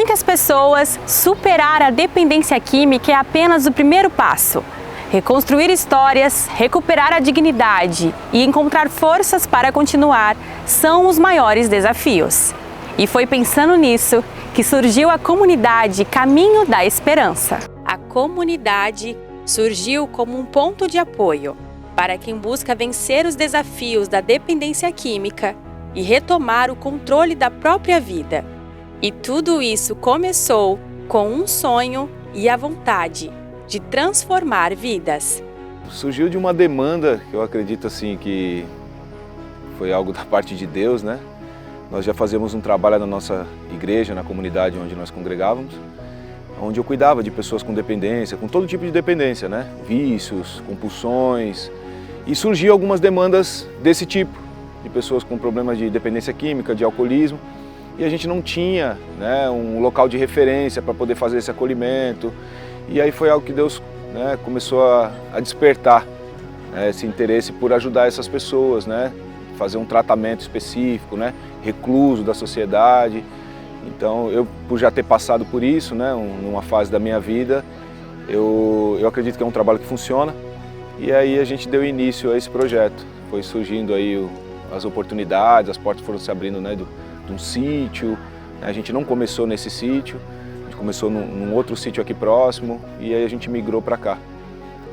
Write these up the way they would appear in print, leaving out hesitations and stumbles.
muitas pessoas, superar a dependência química é apenas o primeiro passo. Reconstruir histórias, recuperar a dignidade e encontrar forças para continuar são os maiores desafios. E foi pensando nisso que surgiu a comunidade Caminho da Esperança. A comunidade surgiu como um ponto de apoio para quem busca vencer os desafios da dependência química e retomar o controle da própria vida. E tudo isso começou com um sonho e a vontade de transformar vidas. Surgiu de uma demanda que eu acredito assim que foi algo da parte de Deus, né? Nós já fazíamos um trabalho na nossa igreja, na comunidade onde nós congregávamos, onde eu cuidava de pessoas com dependência, com todo tipo de dependência, né? Vícios, compulsões, e surgiu algumas demandas desse tipo, de pessoas com problemas de dependência química, de alcoolismo, e a gente não tinha, né, um local de referência para poder fazer esse acolhimento. E aí foi algo que Deus, né, começou a despertar, né, esse interesse por ajudar essas pessoas, né, fazer um tratamento específico, né, recluso da sociedade. Então eu, por já ter passado por isso, né, numa fase da minha vida, eu acredito que é um trabalho que funciona. E aí a gente deu início a esse projeto. Foi surgindo aí as oportunidades, as portas foram se abrindo, né, de um sítio. A gente não começou nesse sítio. Começou num outro sítio aqui próximo e aí a gente migrou para cá,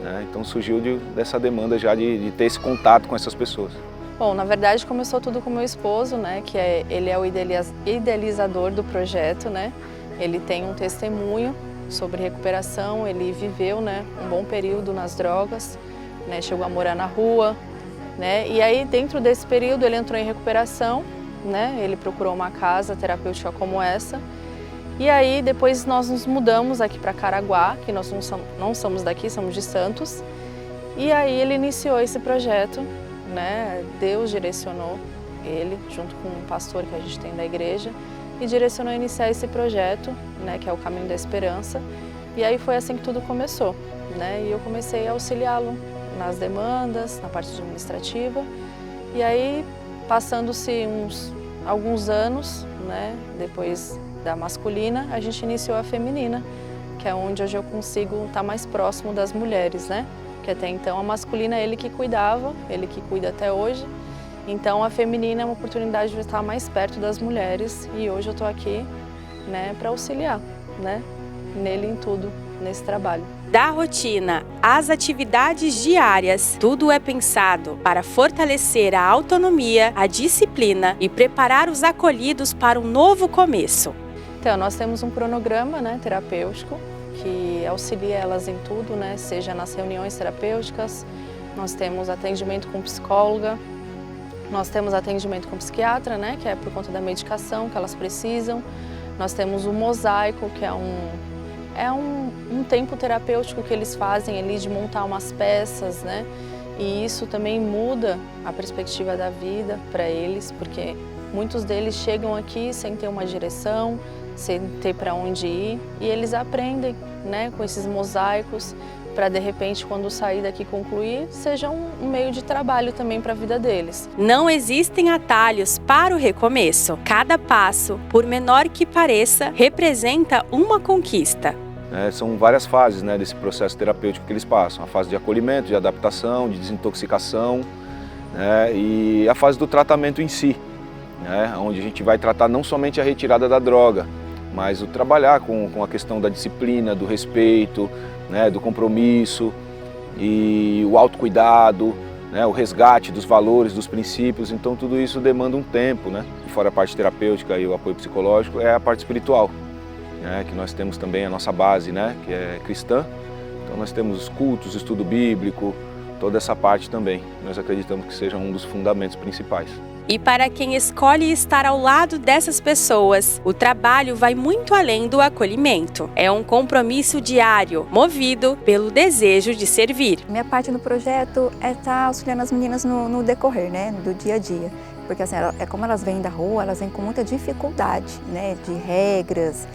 né? Então surgiu dessa demanda já de ter esse contato com essas pessoas. Bom, na verdade começou tudo com meu esposo, né? Que ele é o idealizador do projeto, né? Ele tem um testemunho sobre recuperação, ele viveu, né, um bom período nas drogas, né? Chegou a morar na rua, né? E aí dentro desse período ele entrou em recuperação, né? Ele procurou uma casa terapêutica como essa. E aí depois nós nos mudamos aqui para Caraguá, que nós não somos daqui, somos de Santos. E aí ele iniciou esse projeto, né? Deus direcionou ele, junto com um pastor que a gente tem da igreja, e direcionou a iniciar esse projeto, né? Que é o Caminho da Esperança. E aí foi assim que tudo começou, né? E eu comecei a auxiliá-lo nas demandas, na parte administrativa. E aí, passando-se alguns anos, né? Depois da masculina, a gente iniciou a feminina, que é onde hoje eu consigo estar mais próximo das mulheres, né? Que até então a masculina é ele que cuidava, ele que cuida até hoje. Então a feminina é uma oportunidade de estar mais perto das mulheres e hoje eu estou aqui, né, para auxiliar, né, nele em tudo, nesse trabalho. Da rotina às atividades diárias, tudo é pensado para fortalecer a autonomia, a disciplina e preparar os acolhidos para um novo começo. Então, nós temos um cronograma, né, terapêutico que auxilia elas em tudo, né, seja nas reuniões terapêuticas, nós temos atendimento com psicóloga, nós temos atendimento com psiquiatra, né, que é por conta da medicação que elas precisam, nós temos o mosaico, que é um tempo terapêutico que eles fazem ali de montar umas peças, né, e isso também muda a perspectiva da vida para eles, porque muitos deles chegam aqui sem ter uma direção, sem ter para onde ir, e eles aprendem, né, com esses mosaicos, para de repente, quando sair daqui e concluir, seja um meio de trabalho também para a vida deles. Não existem atalhos para o recomeço. Cada passo, por menor que pareça, representa uma conquista. São várias fases, né, desse processo terapêutico que eles passam. A fase de acolhimento, de adaptação, de desintoxicação, né, e a fase do tratamento em si, né, onde a gente vai tratar não somente a retirada da droga, mas o trabalhar com a questão da disciplina, do respeito, né, do compromisso e o autocuidado, né, o resgate dos valores, dos princípios. Então tudo isso demanda um tempo, né? Fora a parte terapêutica e o apoio psicológico, é a parte espiritual, né, que nós temos também a nossa base, né, que é cristã. Então nós temos os cultos, o estudo bíblico, toda essa parte também. Nós acreditamos que seja um dos fundamentos principais. E para quem escolhe estar ao lado dessas pessoas, o trabalho vai muito além do acolhimento. É um compromisso diário, movido pelo desejo de servir. Minha parte no projeto é estar auxiliando as meninas no decorrer, né, do dia a dia. Porque assim, é como elas vêm da rua, elas vêm com muita dificuldade, né, de regras,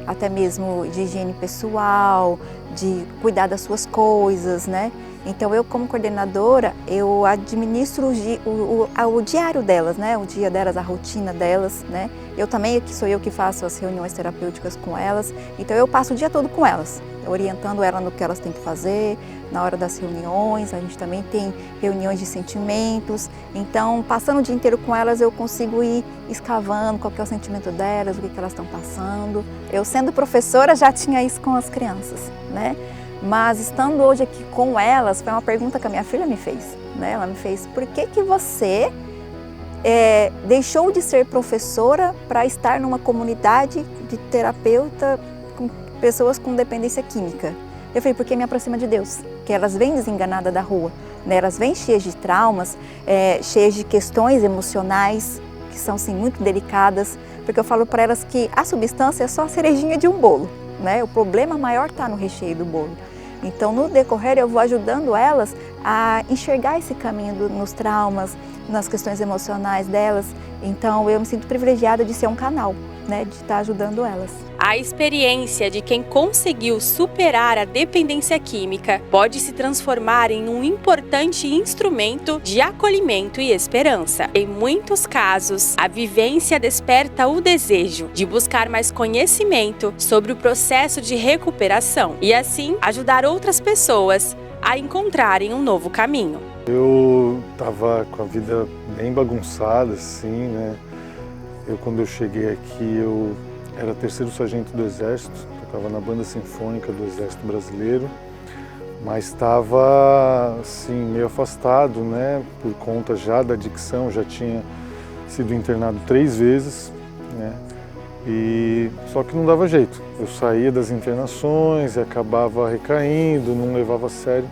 até mesmo de higiene pessoal, de cuidar das suas coisas, né? Então eu, como coordenadora, eu administro o diário delas, né? O dia delas, a rotina delas, né? Eu também, sou eu que faço as reuniões terapêuticas com elas, então eu passo o dia todo com elas, orientando elas no que elas têm que fazer, na hora das reuniões, a gente também tem reuniões de sentimentos, então passando o dia inteiro com elas eu consigo ir escavando qual que é o sentimento delas, o que elas estão passando. Eu, sendo professora, já tinha isso com as crianças, né? Mas estando hoje aqui com elas, foi uma pergunta que a minha filha me fez, né? Ela me fez: por que você deixou de ser professora para estar numa comunidade de terapeuta com pessoas com dependência química? Eu falei: porque me aproxima de Deus, que elas vêm desenganadas da rua, né? Elas vêm cheias de traumas, cheias de questões emocionais, que são sim muito delicadas, porque eu falo para elas que a substância é só a cerejinha de um bolo, né? O problema maior está no recheio do bolo. Então, no decorrer, eu vou ajudando elas a enxergar esse caminho nos traumas, nas questões emocionais delas. Então, eu me sinto privilegiada de ser um canal, né, de estar ajudando elas. A experiência de quem conseguiu superar a dependência química pode se transformar em um importante instrumento de acolhimento e esperança. Em muitos casos, a vivência desperta o desejo de buscar mais conhecimento sobre o processo de recuperação e, assim, ajudar outras pessoas a encontrarem um novo caminho. Eu estava com a vida bem bagunçada, assim, né? Quando eu cheguei aqui, eu era terceiro sargento do Exército, tocava na banda sinfônica do Exército Brasileiro, mas estava assim, meio afastado, né, por conta já da adicção, já tinha sido internado 3 vezes, né, só que não dava jeito. Eu saía das internações e acabava recaindo, não levava a sério.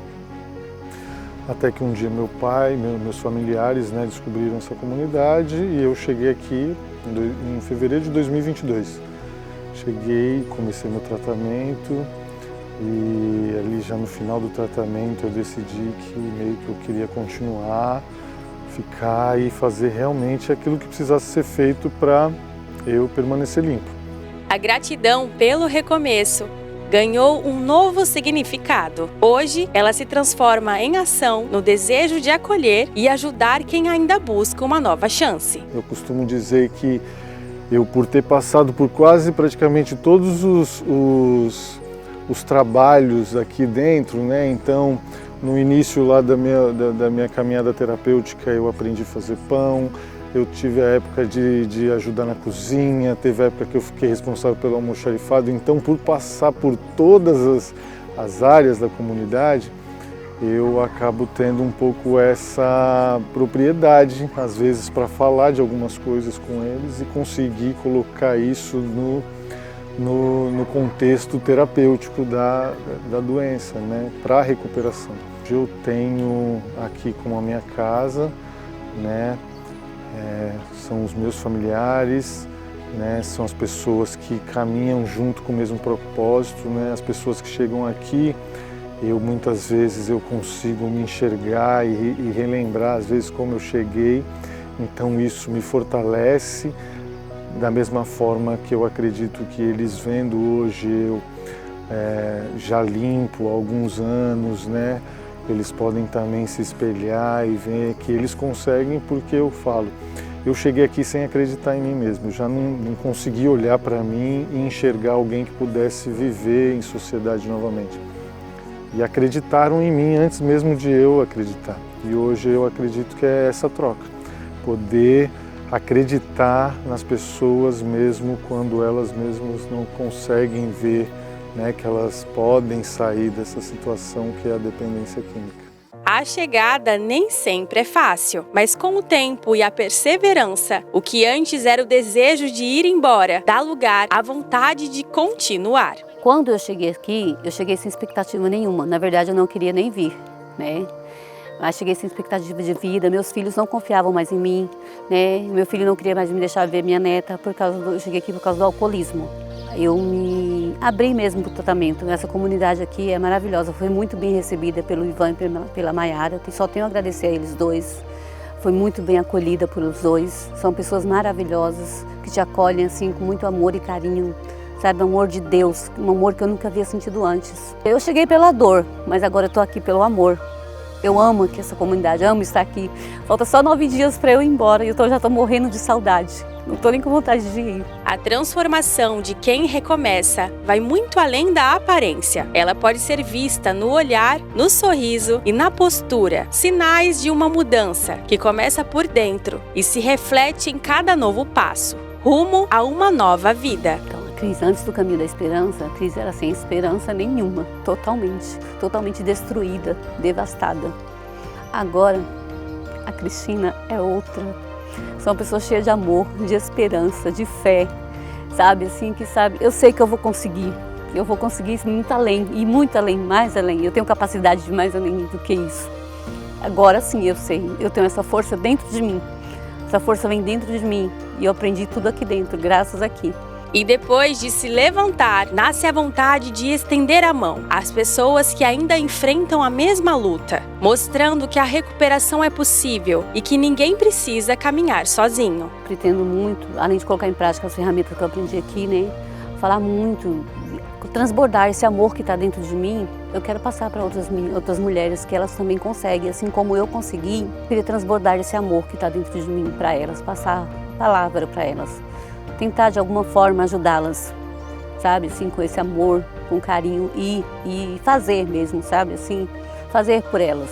Até que um dia meu pai, meus familiares, né, descobriram essa comunidade e eu cheguei aqui em fevereiro de 2022. Cheguei, comecei meu tratamento e ali já no final do tratamento eu decidi que meio que eu queria continuar, ficar e fazer realmente aquilo que precisasse ser feito para eu permanecer limpo. A gratidão pelo recomeço ganhou um novo significado. Hoje, ela se transforma em ação no desejo de acolher e ajudar quem ainda busca uma nova chance. Eu costumo dizer que eu, por ter passado por quase praticamente todos os trabalhos aqui dentro, né? Então, no início lá da minha caminhada terapêutica, eu aprendi a fazer pão, eu tive a época de ajudar na cozinha, teve a época que eu fiquei responsável pelo almoxarifado. Então, por passar por todas as áreas da comunidade, eu acabo tendo um pouco essa propriedade, às vezes, para falar de algumas coisas com eles e conseguir colocar isso no contexto terapêutico da doença, né, para a recuperação. Eu tenho aqui como a minha casa, né, são os meus familiares, né, são as pessoas que caminham junto com o mesmo propósito, né, as pessoas que chegam aqui. Muitas vezes eu consigo me enxergar e relembrar às vezes como eu cheguei, então isso me fortalece da mesma forma que eu acredito que eles vendo hoje eu já limpo há alguns anos, né? Eles podem também se espelhar e ver que eles conseguem, porque eu falo, eu cheguei aqui sem acreditar em mim mesmo, eu já não consegui olhar para mim e enxergar alguém que pudesse viver em sociedade novamente. E acreditaram em mim antes mesmo de eu acreditar. E hoje eu acredito que é essa troca. Poder acreditar nas pessoas mesmo quando elas mesmas não conseguem ver, né, que elas podem sair dessa situação que é a dependência química. A chegada nem sempre é fácil, mas com o tempo e a perseverança, o que antes era o desejo de ir embora, dá lugar à vontade de continuar. Quando eu cheguei aqui, eu cheguei sem expectativa nenhuma. Na verdade, eu não queria nem vir, né? Mas cheguei sem expectativa de vida, meus filhos não confiavam mais em mim, né? Meu filho não queria mais me deixar ver minha neta, eu cheguei aqui por causa do alcoolismo. Eu me abri mesmo para o tratamento. Essa comunidade aqui é maravilhosa, foi muito bem recebida pelo Ivan e pela Mayara. Só tenho a agradecer a eles dois. Foi muito bem acolhida pelos dois. São pessoas maravilhosas que te acolhem assim com muito amor e carinho. Sabe, o amor de Deus, um amor que eu nunca havia sentido antes. Eu cheguei pela dor, mas agora eu estou aqui pelo amor, Eu amo aqui essa comunidade, amo estar aqui. Falta só 9 dias para eu ir embora e eu já estou morrendo de saudade. Não estou nem com vontade de ir. A transformação de quem recomeça vai muito além da aparência. Ela pode ser vista no olhar, no sorriso e na postura. Sinais de uma mudança que começa por dentro e se reflete em cada novo passo, rumo a uma nova vida. Então, a Cris, antes do Caminho da Esperança, a Cris era sem esperança nenhuma, totalmente destruída, devastada. Agora, a Cristina é outra. São pessoas cheias de amor, de esperança, de fé, sabe? Assim, que sabe, eu sei que eu vou conseguir muito além, e muito além, mais além. Eu tenho capacidade de mais além do que isso. Agora sim eu sei, eu tenho essa força dentro de mim. Essa força vem dentro de mim e eu aprendi tudo aqui dentro, graças aqui. E depois de se levantar, nasce a vontade de estender a mão às pessoas que ainda enfrentam a mesma luta, mostrando que a recuperação é possível e que ninguém precisa caminhar sozinho. Pretendo muito, além de colocar em prática as ferramentas que eu aprendi aqui, né? Falar muito, transbordar esse amor que está dentro de mim. Eu quero passar para outras mulheres que elas também conseguem, assim como eu consegui. Eu queria transbordar esse amor que está dentro de mim para elas, passar palavra para elas. Tentar de alguma forma ajudá-las, sabe, assim, com esse amor, com carinho e fazer mesmo, sabe, assim, fazer por elas,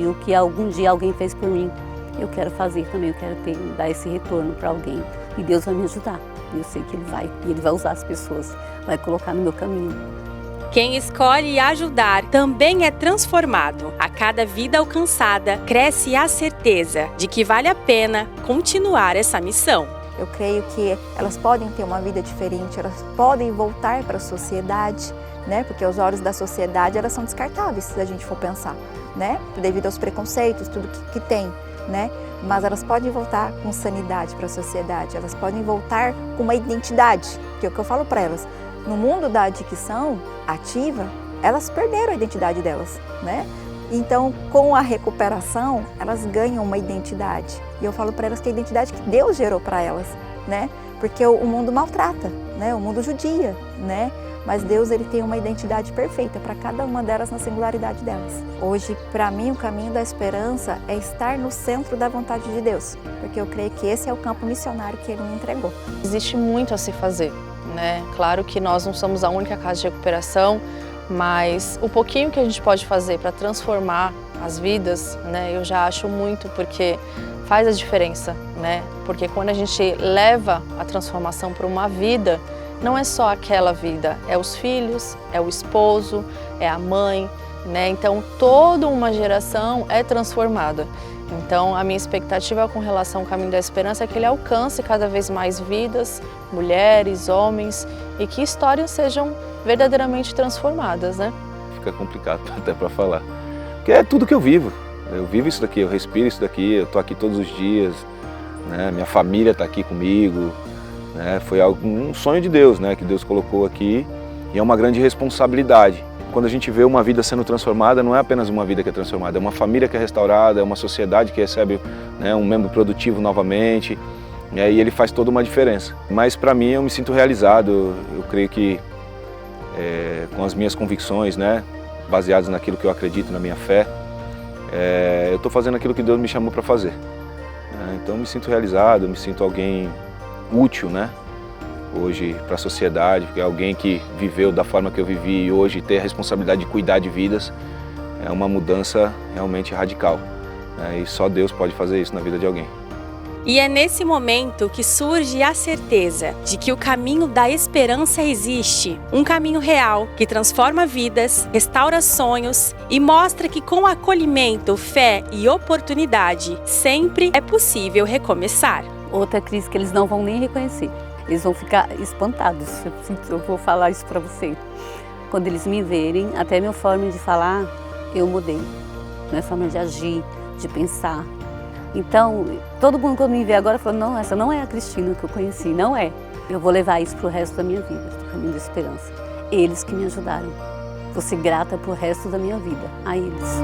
o que algum dia alguém fez por mim, eu quero fazer também, eu quero dar esse retorno para alguém e Deus vai me ajudar, eu sei que Ele vai usar as pessoas, vai colocar no meu caminho. Quem escolhe ajudar também é transformado. A cada vida alcançada, cresce a certeza de que vale a pena continuar essa missão. Eu creio que elas podem ter uma vida diferente, elas podem voltar para a sociedade, né? Porque aos olhos da sociedade elas são descartáveis, se a gente for pensar, né? Devido aos preconceitos, tudo que tem, né? Mas elas podem voltar com sanidade para a sociedade, elas podem voltar com uma identidade, que é o que eu falo para elas. No mundo da adicção ativa, elas perderam a identidade delas, né? Então, com a recuperação, elas ganham uma identidade. E eu falo para elas que a identidade que Deus gerou para elas, né? Porque o mundo maltrata, né? O mundo judia, né? Mas Deus, Ele tem uma identidade perfeita para cada uma delas na singularidade delas. Hoje, para mim, o caminho da esperança é estar no centro da vontade de Deus. Porque eu creio que esse é o campo missionário que Ele me entregou. Existe muito a se fazer, né? Claro que nós não somos a única casa de recuperação, mas o pouquinho que a gente pode fazer para transformar as vidas, né, eu já acho muito, porque faz a diferença, né? Porque quando a gente leva a transformação para uma vida, não é só aquela vida, é os filhos, é o esposo, é a mãe, né? Então toda uma geração é transformada. Então a minha expectativa com relação ao Caminho da Esperança é que ele alcance cada vez mais vidas, mulheres, homens, e que histórias sejam verdadeiramente transformadas, né? Fica complicado até para falar, porque é tudo que eu vivo isso daqui, eu respiro isso daqui, eu tô aqui todos os dias, né? Minha família está aqui comigo, né? Foi um sonho de Deus, né? Que Deus colocou aqui, e é uma grande responsabilidade. Quando a gente vê uma vida sendo transformada, não é apenas uma vida que é transformada, é uma família que é restaurada, é uma sociedade que recebe, né, um membro produtivo novamente, e ele faz toda uma diferença. Mas para mim eu me sinto realizado, eu creio que com as minhas convicções, né, baseadas naquilo que eu acredito, na minha fé, eu estou fazendo aquilo que Deus me chamou para fazer. Então eu me sinto realizado, eu me sinto alguém útil, né, hoje para a sociedade, porque alguém que viveu da forma que eu vivi e hoje ter a responsabilidade de cuidar de vidas é uma mudança realmente radical, né, e só Deus pode fazer isso na vida de alguém. E é nesse momento que surge a certeza de que o caminho da esperança existe. Um caminho real que transforma vidas, restaura sonhos e mostra que com acolhimento, fé e oportunidade, sempre é possível recomeçar. Outra crise que eles não vão nem reconhecer. Eles vão ficar espantados, eu vou falar isso para você. Quando eles me verem, até minha forma de falar, eu mudei. Minha forma de agir, de pensar. Então, todo mundo quando me vê agora fala, não, essa não é a Cristina que eu conheci, não é. Eu vou levar isso para o resto da minha vida, do Caminho da Esperança. Eles que me ajudaram. Vou ser grata para o resto da minha vida, a eles.